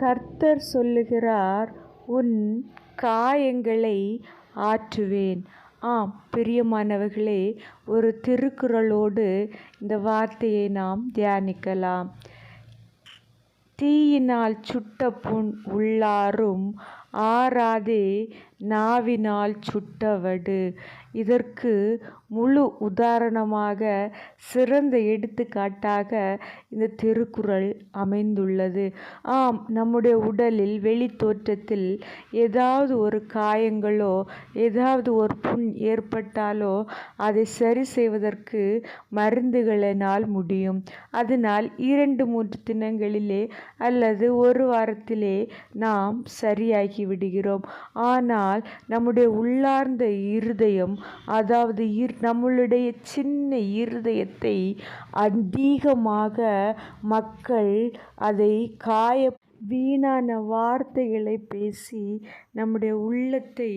கர்த்தர் சொல்லுகிறார், உன் காயங்களை ஆற்றுவேன். ஆம் பிரியமானவர்களே, ஒரு திருக்குறளோடு இந்த வார்த்தையை நாம் தியானிக்கலாம். தீயினால் சுட்ட புண் உள்ளாரும் ஆறாதே நாவினால் சுட்டவடு. இதற்கு முழு உதாரணமாக, சிறந்த எடுத்துக்காட்டாக இந்த திருக்குறள் அமைந்துள்ளது. ஆம், நம்முடைய உடலில் வெளி தோற்றத்தில் ஏதாவது ஒரு காயங்களோ ஏதாவது ஒரு புண் ஏற்பட்டாலோ அதை சரி செய்வதற்கு மருந்துகளினால் முடியும். அதனால் 2-3 தினங்களிலே அல்லது ஒரு வாரத்திலே நாம் சரியாகி விடுகிறோம். ஆனால் நம்முடைய உள்ளார்ந்த இருதயம், அதாவது நம்மளுடைய சின்ன இருதயத்தை அதிகமாக மக்கள் அதை வீணான வார்த்தைகளை பேசி நம்முடைய உள்ளத்தை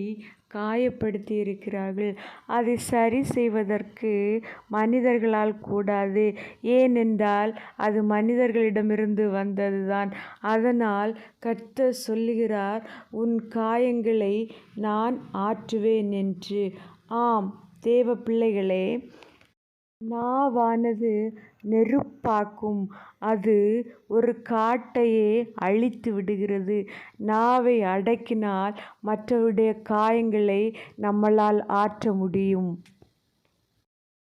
காயப்படுத்தி இருக்கிறார்கள். அதை சரி செய்வதற்கு மனிதர்களால் கூடாது. ஏனென்றால் அது மனிதர்களிடமிருந்து வந்ததுதான். அதனால் கர்த்தர் சொல்லுகிறார், உன் காயங்களை நான் ஆற்றுவேன் என்று. ஆம் தேவ பிள்ளைகளே, நாவானது நெருப்பாக்கும். அது ஒரு காட்டையே அழித்து விடுகிறது. நாவை அடக்கினால் மற்றவருடைய காயங்களை நம்மளால் ஆற்ற முடியும்.